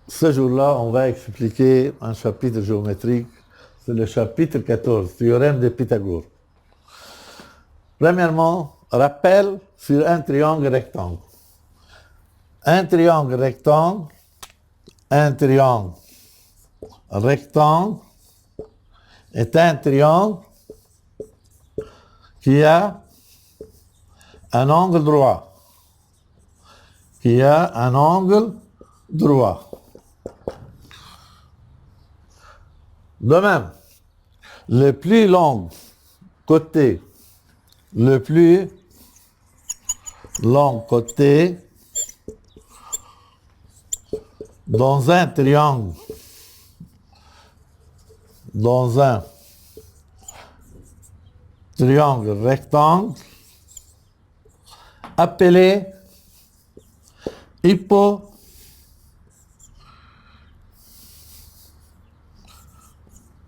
Ce jour-là, on va expliquer un chapitre géométrique. C'est le chapitre 14, théorème de Pythagore. Premièrement, rappel sur un triangle rectangle. Un triangle rectangle est un triangle qui a un angle droit. De même, le plus long côté dans un triangle rectangle appelé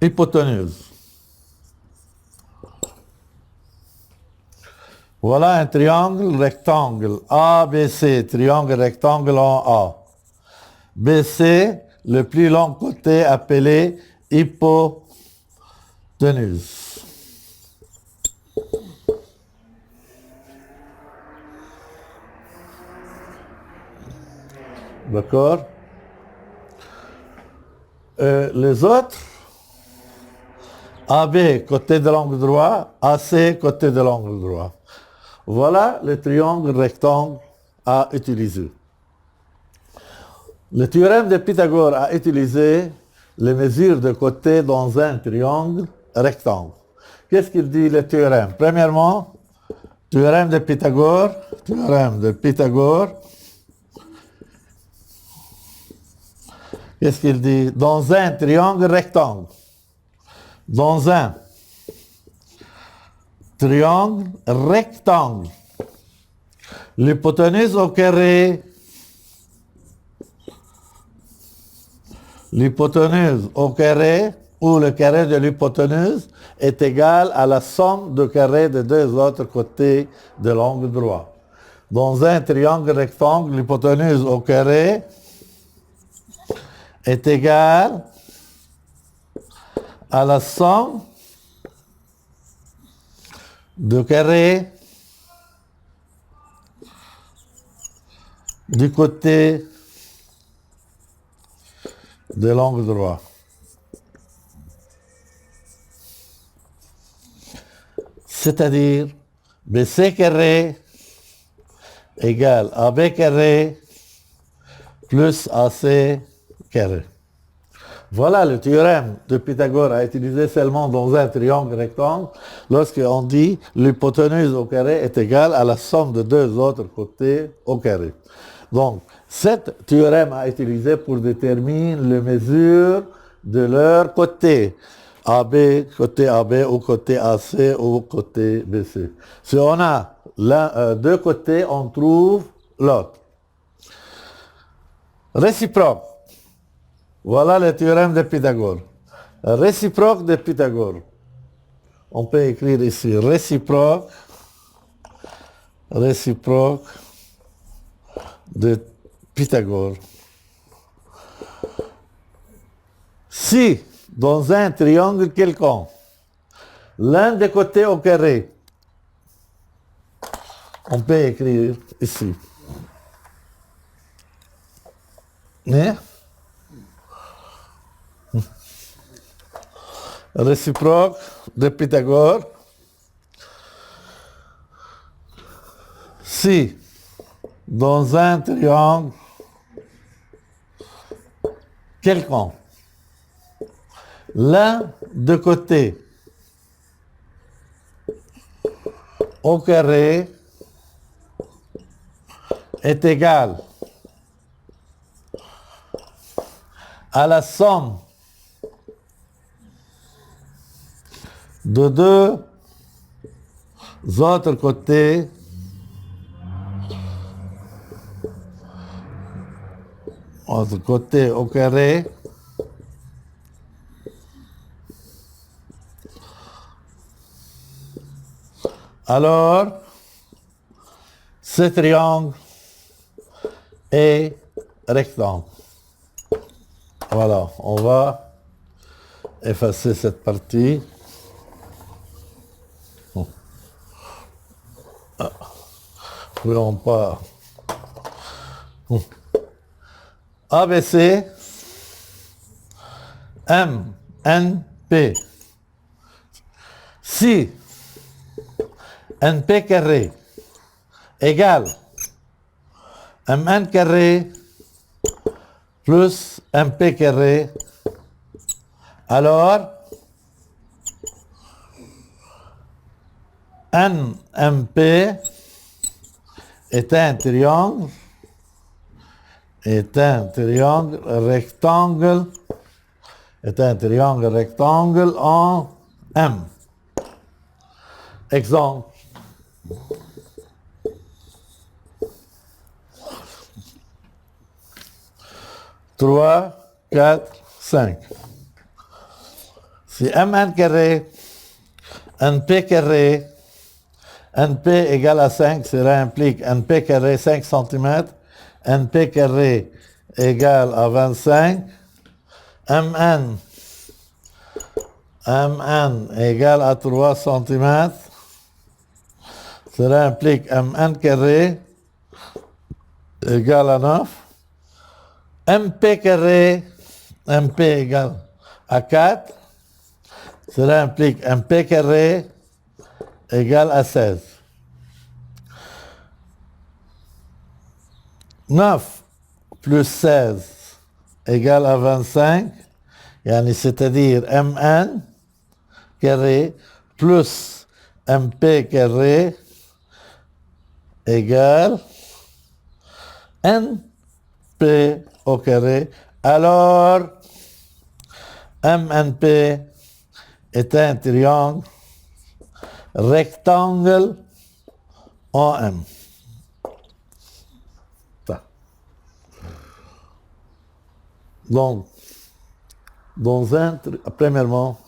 hypoténuse. Voilà un triangle rectangle ABC, triangle rectangle en A. BC, le plus long côté appelé hypoténuse. D'accord? Les autres, AB, côté de l'angle droit, AC, côté de l'angle droit. Voilà le triangle rectangle à utiliser. Le théorème de Pythagore a utilisé les mesures de côté dans un triangle rectangle. Qu'est-ce qu'il dit le théorème? Premièrement, théorème de Pythagore, qu'est-ce qu'il dit? Dans un triangle rectangle, l'hypoténuse au carré ou le carré de l'hypoténuse est égal à la somme de carrés des deux autres côtés de l'angle droit. Dans un triangle rectangle, l'hypoténuse au carré est égale à la somme de carrés du côté de l'angle droit. C'est-à-dire BC carré égale AB carré plus AC carré. Voilà le théorème de Pythagore à utiliser seulement dans un triangle rectangle lorsqu'on dit l'hypoténuse au carré est égale à la somme de deux autres côtés au carré. Donc, cet théorème à utiliser pour déterminer les mesures de leur côté. AB, côté AB ou côté AC ou côté BC. Si on a deux côtés, on trouve l'autre. Réciproque. Voilà le théorème de Pythagore. Réciproque de Pythagore. On peut écrire ici réciproque de Pythagore. Si, dans un triangle quelconque, l'un des côtés au carré, on peut écrire ici. Réciproque de Pythagore. Si, dans un triangle quelconque, l'un des côtés au carré est égal à la somme de deux autres côtés au carré, alors ce triangle est rectangle. Voilà, on va effacer cette partie. Voulons pas. ABC, M, N, P. Si NP carré égale MN carré plus MP carré, alors NMP est un triangle rectangle en M. Exemple. 3, 4, 5. Si Mn carré, Np carré, Np égale à 5, cela implique Np carré 5 cm, Np carré égale à 25, Mn égale à 3 cm, cela implique Mn carré égale à 9, MP carré, MP égale à 4, cela implique MP carré égale à 16. 9 plus 16 égale à 25, c'est-à-dire Mn carré plus MP carré égale NP au carré. Alors, MNP est un triangle rectangle en M. Ça. Donc, premièrement,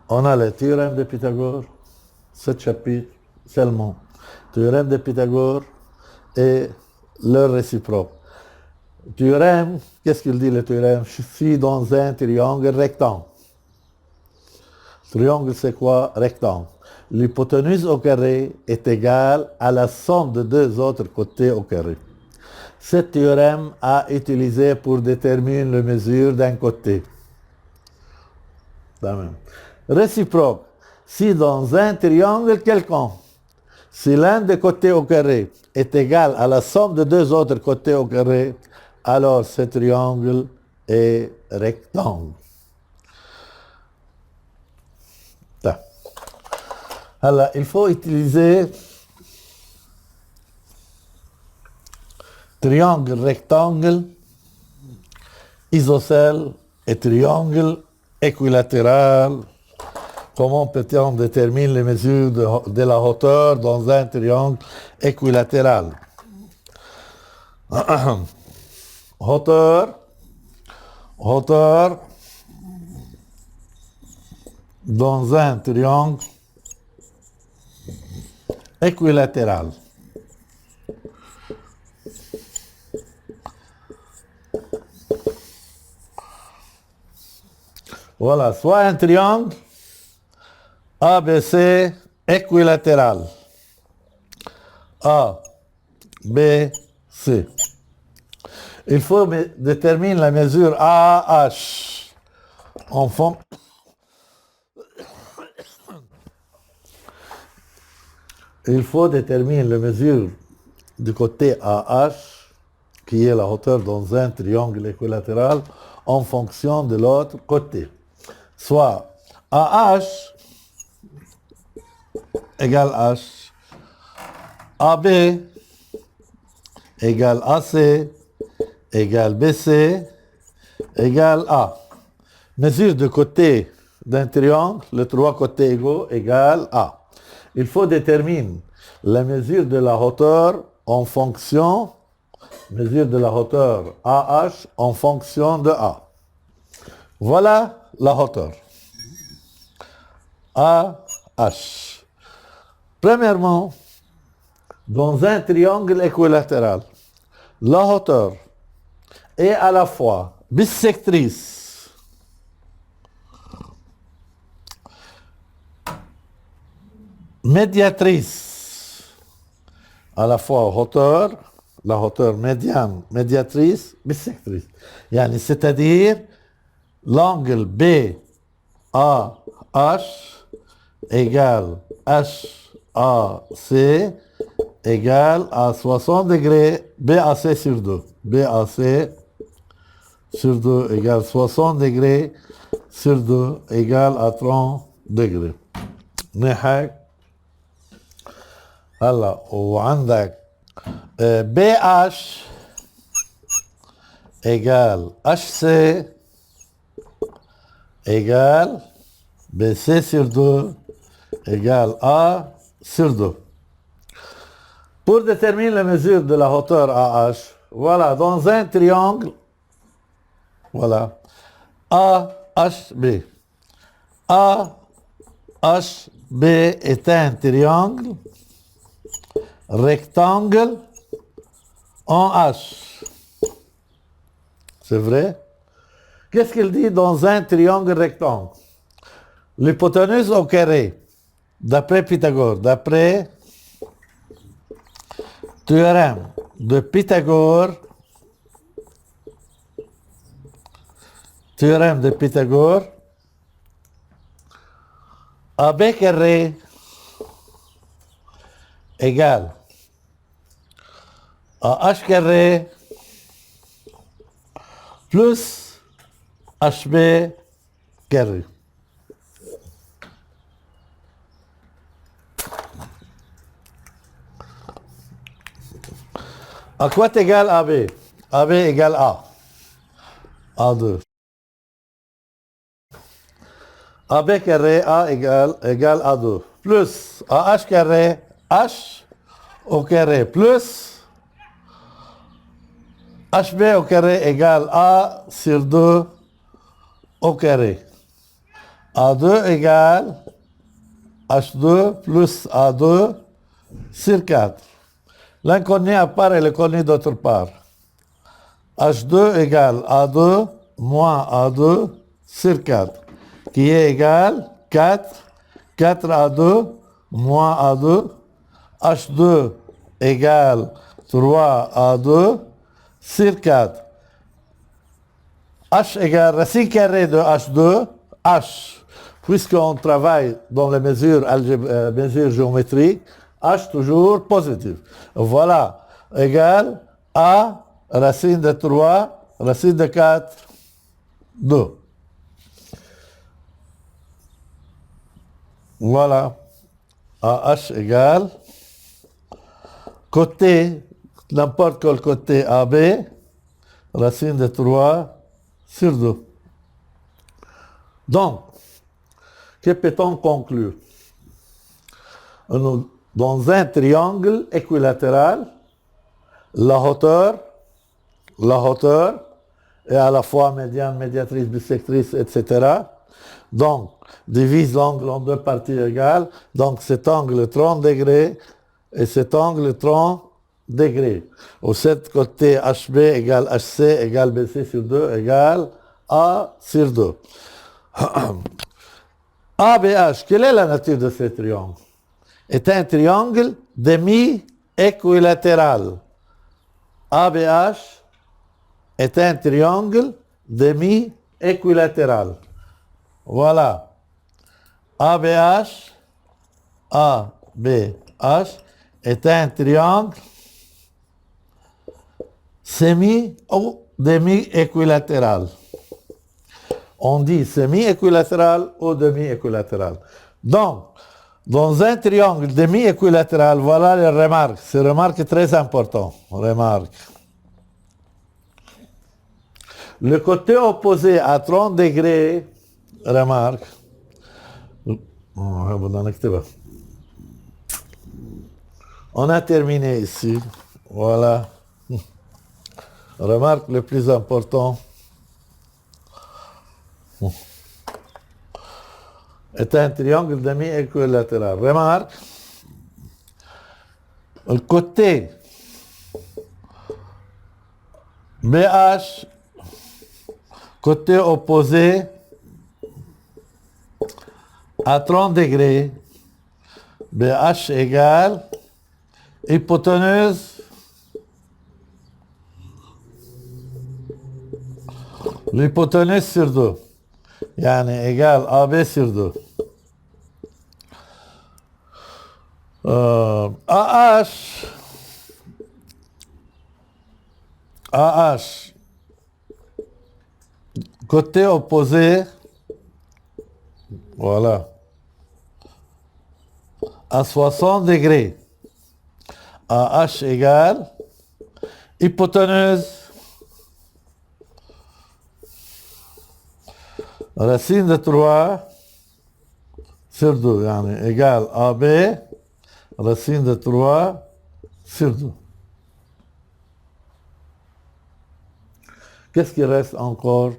on a le théorème de Pythagore, 7 chapitres seulement. Théorème de Pythagore et leur réciproque. Théorème, qu'est-ce qu'il dit le théorème? Je suis dans un triangle rectangle. Triangle, c'est quoi? Rectangle. L'hypoténuse au carré est égale à la somme de deux autres côtés au carré. Ce théorème a utilisé pour déterminer la mesure d'un côté. Réciproque. Si dans un triangle quelconque, si l'un des côtés au carré est égal à la somme de deux autres côtés au carré, alors ce triangle est rectangle. Alors, il faut utiliser triangle rectangle, isocèle et triangle équilatéral. Comment peut-on déterminer les mesures de la hauteur dans un triangle équilatéral? Hauteur dans un triangle équilatéral. Voilà, soit un triangle ABC équilatéral. A, B, C. Il faut déterminer la mesure AH en fonction. Il faut déterminer la mesure du côté AH, qui est la hauteur dans un triangle équilatéral, en fonction de l'autre côté. Soit AH égale H, AB égale AC égale BC égale A. Mesure de côté d'un triangle, les trois côtés égaux égale A. Il faut déterminer la mesure de la hauteur en fonction, mesure de la hauteur AH en fonction de A. Voilà la hauteur. AH. Premièrement, dans un triangle équilatéral, la hauteur est à la fois bisectrice. Médiatrice, à la fois hauteur, la hauteur médiane, médiatrice, bisectrice. Yani, c'est-à-dire l'angle BAH égale HAC égale à 60 degrés BAC sur 2. BAC sur 2 égale 60 degrés sur 2 égale à 30 degrés. نحك هلا وعندك بي اش égale HC égale BC sur 2 égale A sur 2. Pour déterminer la mesure de la hauteur AH, voilà, dans un triangle, voilà, AHB. AHB est un triangle rectangle en H. C'est vrai? Qu'est-ce qu'il dit dans un triangle rectangle? L'hypoténuse au carré, d'après Pythagore, d'après théorème de Pythagore, AB carré égale à H carré plus HB carré. À quoi est égal AB? AB égale A. A2. AB carré A égale A2. Plus AH carré H au carré plus HB au carré égale A sur 2 au carré. A2 égale H2 plus A2 sur 4. L'inconnu à part et le connu d'autre part. H2 égale A2 moins A2 sur 4, qui est égal 4, 4A2 moins A2, H2 égale 3A2 sur 4. H égale racine carrée de H2, H, puisqu'on travaille dans les mesures géométriques, H toujours positif. Voilà, égale A, racine de 3, racine de 4, 2. Voilà, AH égale côté, n'importe quel côté AB, racine de 3 sur 2. Donc, que peut-on conclure? Dans un triangle équilatéral, la hauteur est à la fois médiane, médiatrice, bisectrice, etc. Donc, divise l'angle en deux parties égales. Donc, cet angle 30 degrés et cet angle 30 degrés. Au cet côté HB égale HC égale BC sur 2 égale A sur 2. ABH, quelle est la nature de ce triangle? Est un triangle demi-équilatéral. ABH est un triangle demi-équilatéral. Voilà. ABH est un triangle semi- ou demi-équilatéral. On dit semi-équilatéral ou demi-équilatéral. Donc, dans un triangle demi-équilatéral, voilà les remarques. Ces remarques très importantes. Remarque. Le côté opposé à 30 degrés, remarque. On a terminé ici. Voilà. Remarque le plus important. Est un triangle demi-équilatéral. Remarque, le côté BH côté opposé à 30 degrés, BH égale hypoténuse, l'hypoténuse sur 2, يعني égale AB sur 2. AH, côté opposé, voilà, à 60 degrés. AH égale hypoténuse, racine de 3 sur 2, يعني égale AB, racine de 3 sur 2. Qu'est-ce qui reste encore?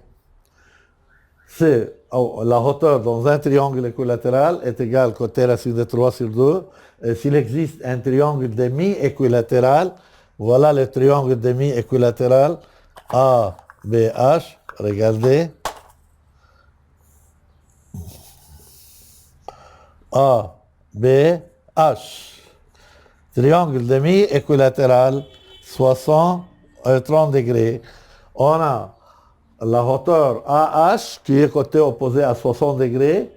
C'est la hauteur dans un triangle équilatéral est égale côté racine de 3 sur 2. Et s'il existe un triangle demi-équilatéral, voilà le triangle demi-équilatéral ABH. Regardez. ABH. Triangle demi-équilatéral, 30 degrés. On a la hauteur AH qui est côté opposé à 60 degrés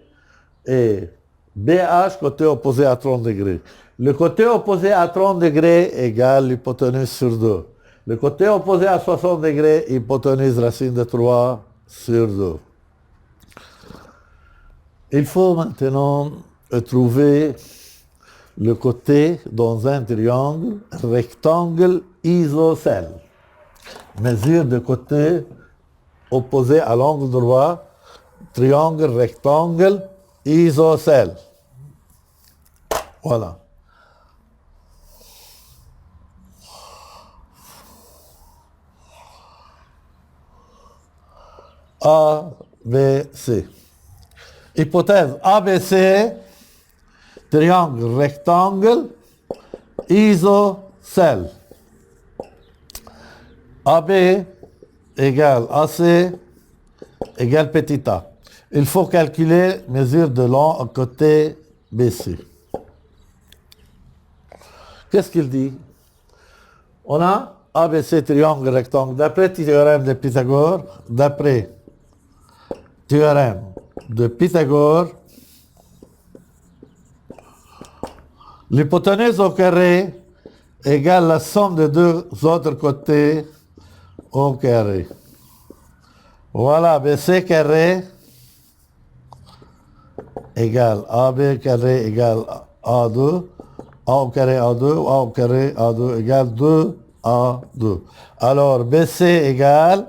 et BH côté opposé à 30 degrés. Le côté opposé à 30 degrés égale l'hypoténuse sur 2. Le côté opposé à 60 degrés, hypoténuse racine de 3 sur 2. Il faut maintenant trouver le côté dans un triangle rectangle isocèle. Mesure de côté opposé à l'angle droit, triangle rectangle isocèle. Voilà. ABC. Hypothèse ABC, triangle rectangle isocèle. AB égale AC égale petit a. Il faut calculer mesure de long côté BC. Qu'est-ce qu'il dit? On a ABC triangle rectangle. D'après théorème de Pythagore, l'hypoténuse au carré égale la somme des deux autres côtés au carré. Voilà, BC carré égale AB carré égale A2, A au carré A2, A au carré A2 égale 2A2. Alors, BC égale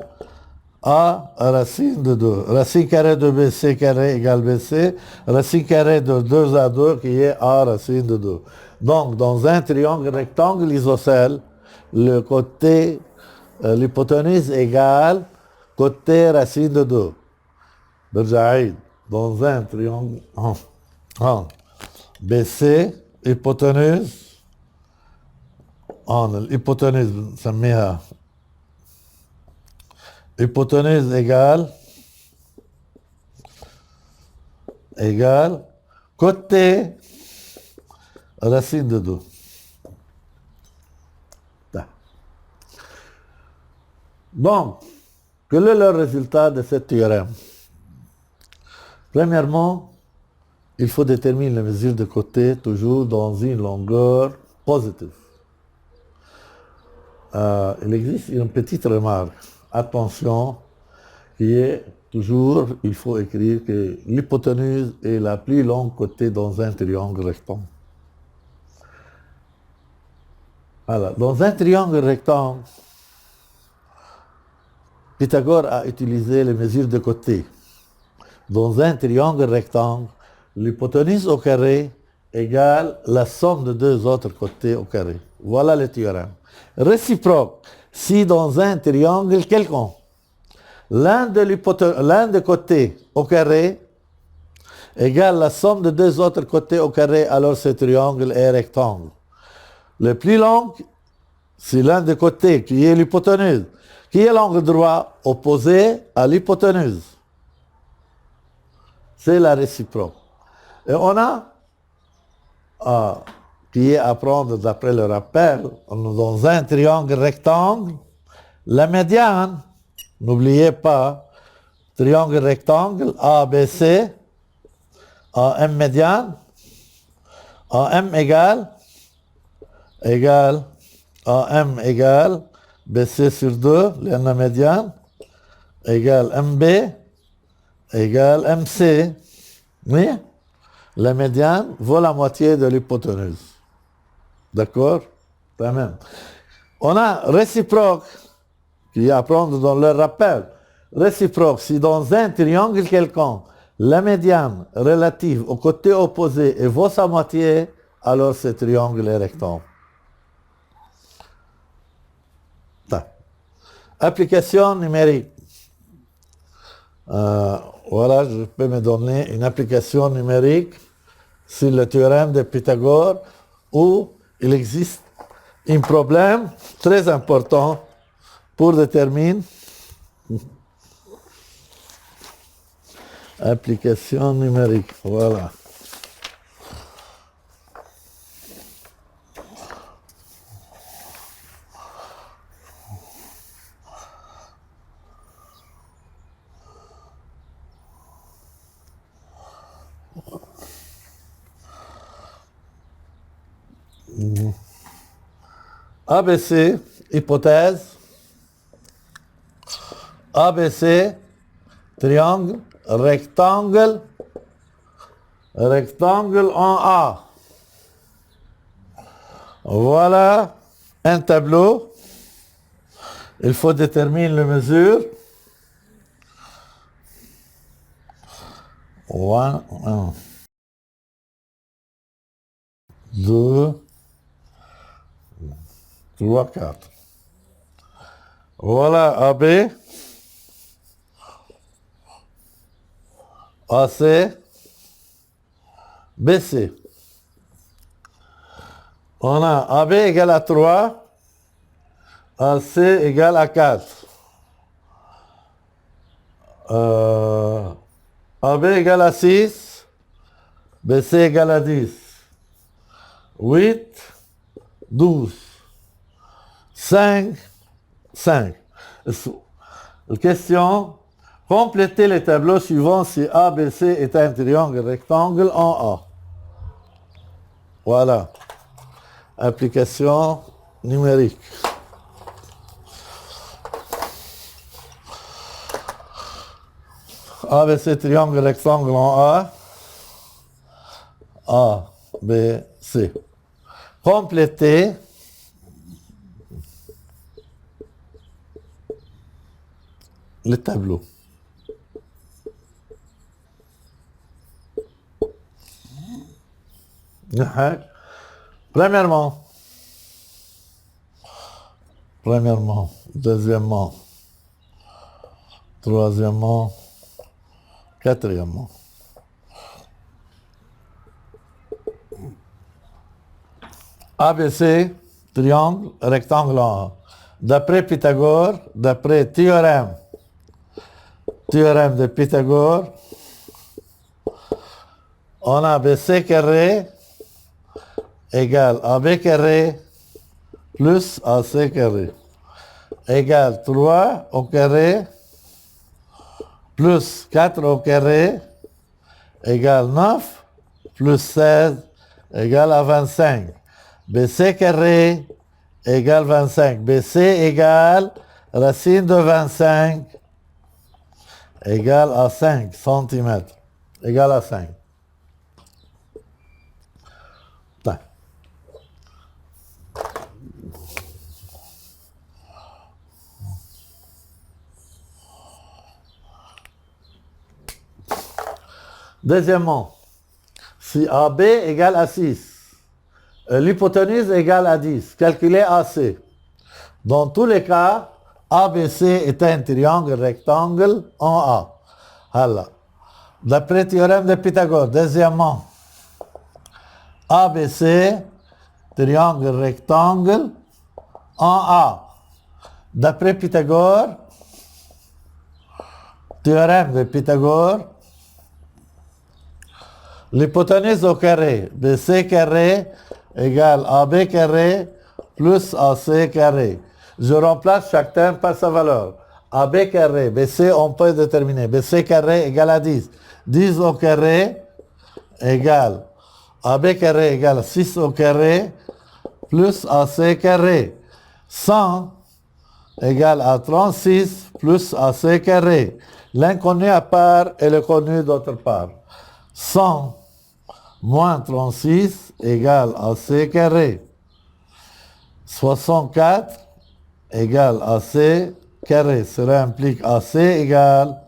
A racine de 2. Racine carrée de BC carré égale BC. Racine carrée de 2A2 qui est A racine de 2. Donc, dans un triangle rectangle isocèle, le côté, l'hypoténuse égale côté racine de 2. برجع dans un triangle BC hypoténuse الhypoténuse بنسميها hypoténuse égale côté racine de 2. Donc, quel est le résultat de ce théorème? Premièrement, il faut déterminer la mesure de côté toujours dans une longueur positive. Il existe une petite remarque. Attention, qui est toujours, il faut écrire que l'hypoténuse est la plus longue côté dans un triangle rectangle. Voilà. Dans un triangle rectangle, Pythagore a utilisé les mesures de côté. Dans un triangle rectangle, l'hypoténuse au carré égale la somme de deux autres côtés au carré. Voilà le théorème. Réciproque, si dans un triangle quelconque, l'un des côtés au carré égale la somme de deux autres côtés au carré, alors ce triangle est rectangle. Le plus long, c'est l'un des côtés qui est l'hypoténuse, Qui est l'angle droit opposé à l'hypoténuse? C'est la réciproque. Et on a, qui est à prendre d'après le rappel, dans un triangle rectangle, la médiane, n'oubliez pas, triangle rectangle, ABC, AM médiane, AM égale, AM égale, BC sur 2, la médiane, égale MB, égale MC. Oui, la médiane vaut la moitié de l'hypoténuse. D'accord? Quand même. On a réciproque, qui est à prendre dans le rappel. Réciproque, si dans un triangle quelconque, la médiane relative au côté opposé vaut sa moitié, alors ce triangle est rectangle. Application numérique. Voilà, je peux me donner une application numérique sur le théorème de Pythagore où il existe un problème très important pour déterminer application numérique. Voilà. ABC, hypothèse. ABC, triangle, rectangle en A. Voilà un tableau. Il faut déterminer les mesures. 1, 2, 3, 4. Voilà AB, AC, BC. On a AB égale à 3, AC égale à 4. AB égale à 6, BC égale à 10. 8, 12. 5, 5. Question, complétez les tableaux suivants si ABC est un triangle rectangle en A. Voilà. Application numérique. ABC triangle rectangle en A. A, B, C. Complétez le tableau. Premièrement, deuxièmement, troisièmement, quatrièmement. ABC, triangle, rectangle en A. D'après Pythagore, d'après théorème de Pythagore, on a BC carré égale AB carré plus AC carré égale 3 au carré plus 4 au carré égale 9 plus 16 égale à 25. BC carré égale 25. BC égale racine de 25 égale à 5 cm. Égale à 5. Deuxièmement, si AB égale à 6, l'hypoténuse égale à 10, calculez AC. Dans tous les cas, ABC est un triangle rectangle en A. Alors, d'après le théorème de Pythagore, deuxièmement, ABC, triangle rectangle en A. D'après Pythagore, théorème de Pythagore, l'hypoténuse au carré BC carré égale AB carré plus AC carré. Je remplace chaque terme par sa valeur. AB carré, BC, on peut déterminer. BC carré égale à 10. 10 au carré égale AB carré égale 6 au carré plus AC carré. 100 égale à 36 plus AC carré. L'inconnu à part et le connu d'autre part. 100 moins 36 égale AC carré. 64 égale AC carré. Cela implique AC égale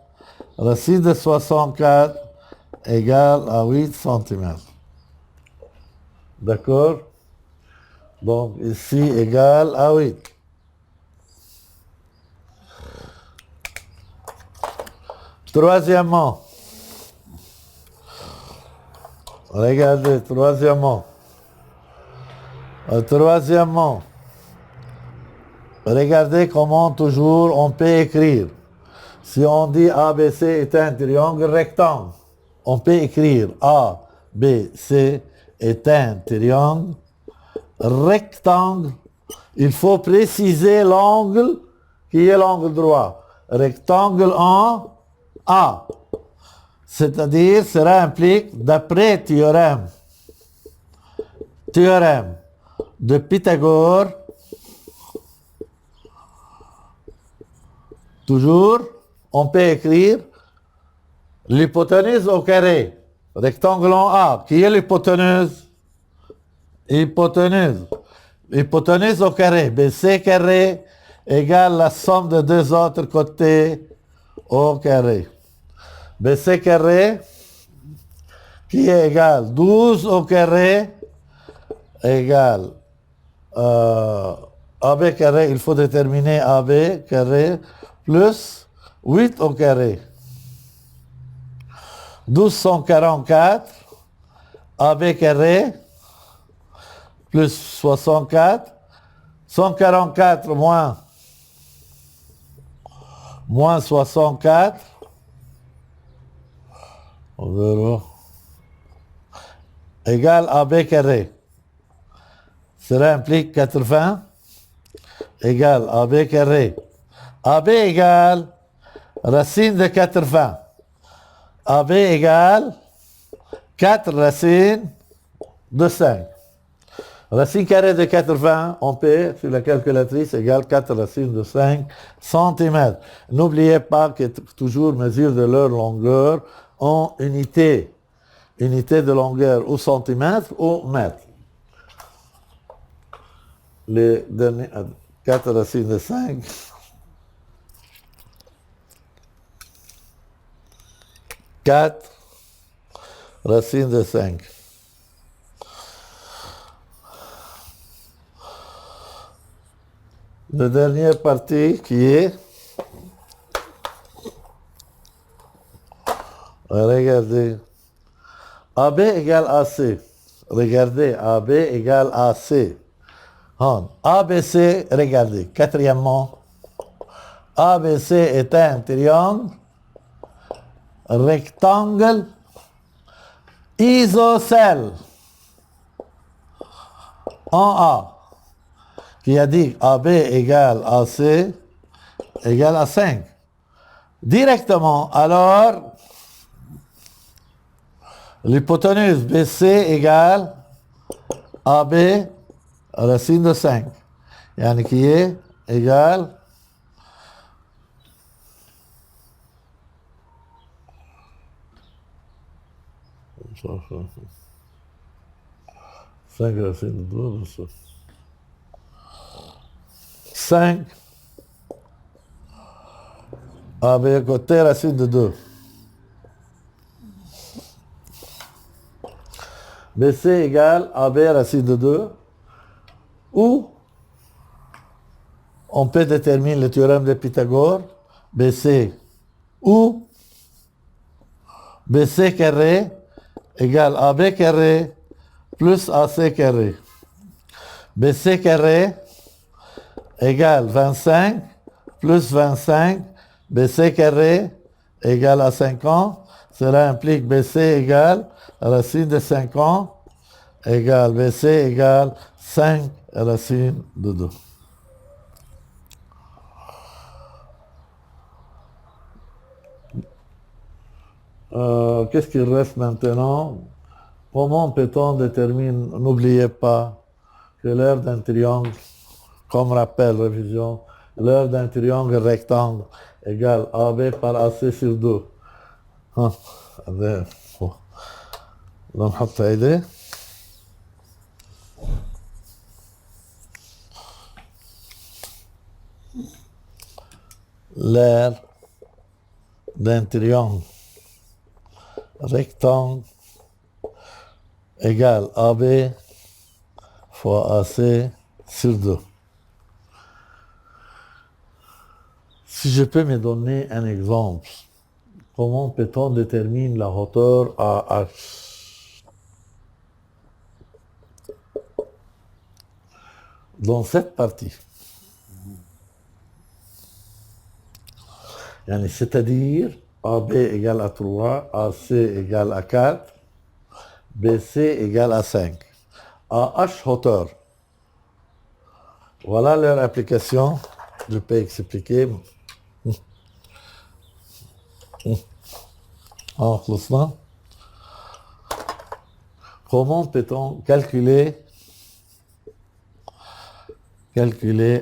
racine de 64 égale à 8 cm. D'accord? Donc ici égale à 8. Troisièmement, regardez, troisièmement, regardez comment toujours on peut écrire. Si on dit ABC est un triangle rectangle, on peut écrire ABC est un triangle rectangle. Il faut préciser l'angle qui est l'angle droit. Rectangle en A. C'est-à-dire, cela implique, d'après théorème de Pythagore, toujours, on peut écrire l'hypoténuse au carré, rectangle en A. Qui est l'hypoténuse? Hypoténuse au carré, BC carré égale la somme de deux autres côtés au carré. BC carré qui est égal 12 au carré égale AB carré, il faut déterminer AB carré plus 8 au carré. 1244 AB carré plus 64, 144 moins 64, égale AB carré. Cela implique 80 égale AB carré. AB égale racine de 80. AB égale 4 racines de 5. Racine carrée de 80, on peut, sur la calculatrice, égale 4 racines de 5 cm. N'oubliez pas que toujours mesure de leur longueur en unité. Unité de longueur ou centimètre ou mètre. Les derniers 4 racines de 5. 4 racines de 5. La dernière partie qui est, regardez, AB égale AC. Regardez, AB égale AC. ABC, regardez, quatrièmement, ABC est un triangle rectangle isocèle en A, qui a dit AB égale AC égale à 5. Directement, alors, l'hypoténuse BC égale AB racine de 5. Yani qui est égal cinq racines de 2, 5 AB côté racine de 2. BC égale AB racine de 2. Ou on peut déterminer le théorème de Pythagore, BC ou BC carré égale AB carré plus AC carré. BC carré égale 25 plus 25, BC carré égale à 50. Cela implique BC égale racine de 50 égale BC égale 5 racine de 2. Qu'est-ce qu'il reste maintenant? Comment peut-on déterminer, n'oubliez pas que l'aire d'un triangle, comme rappel, révision, l'aire d'un triangle rectangle égale AB par AC sur 2. نحط هيدي l'aire d'un triangle rectangle égale AB fois AC sur 2. Si je peux me donner un exemple, comment peut-on déterminer la hauteur AH? Dans cette partie. C'est-à-dire AB égale à 3, AC égale à 4, BC égale à 5. AH hauteur. Voilà leur application. Je peux expliquer. Comment peut-on calculer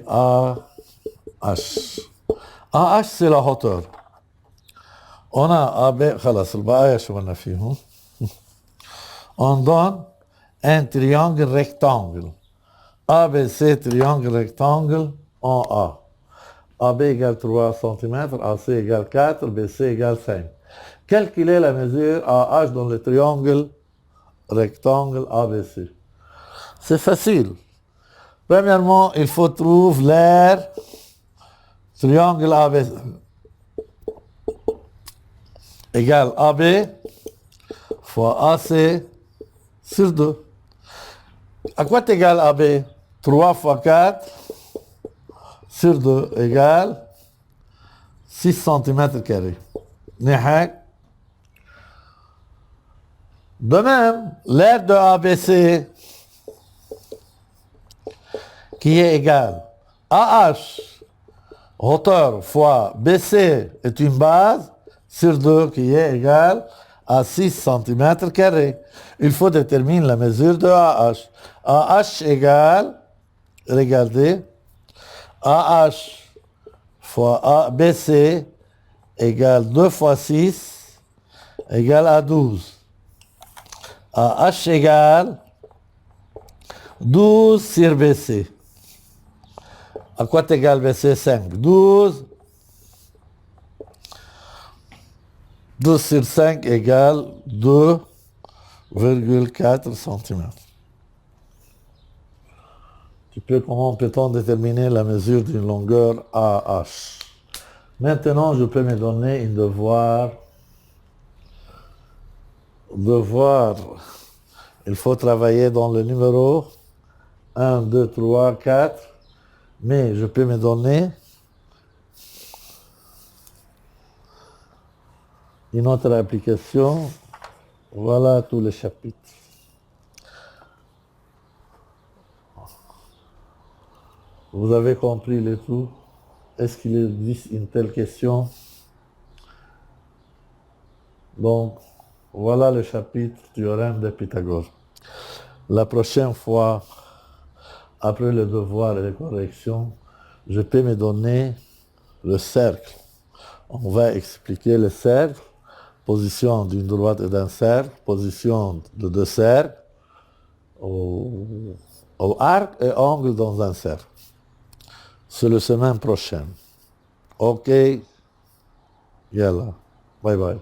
AH? AH c'est la hauteur. On a AB, on donne un triangle rectangle. ABC triangle rectangle en A. AB égale 3 cm, AC égale 4, BC égale 5. Calculez la mesure AH dans le triangle rectangle ABC. C'est facile. Premièrement, il faut trouver l'aire triangle ABC égale AB fois AC sur 2. À quoi égale AB? 3 fois 4 sur 2 égale 6 cm². De même, l'aire de ABC qui est égale AH, hauteur fois BC est une base sur 2 qui est égale à 6 cm². Il faut déterminer la mesure de AH. AH égale, regardez, AH fois BC égale 2 fois 6 égale à 12. AH égale 12 sur BC. À quoi égale BC? 5. 12 sur 5 égale 2,4 cm. Comment peut-on déterminer la mesure d'une longueur AH? Maintenant, je peux me donner un devoir. Il faut travailler dans le numéro 1, 2, 3, 4. Mais je peux me donner une autre application. Voilà tous les chapitres. Vous avez compris le tout? Est-ce qu'il existe une telle question? Donc, voilà le chapitre du théorème de Pythagore. La prochaine fois, après le devoir et les corrections, je peux me donner le cercle. On va expliquer le cercle, position d'une droite et d'un cercle, position de deux cercles, au arc et angle dans un cercle. C'est la semaine prochaine. OK. Yalla. Bye bye.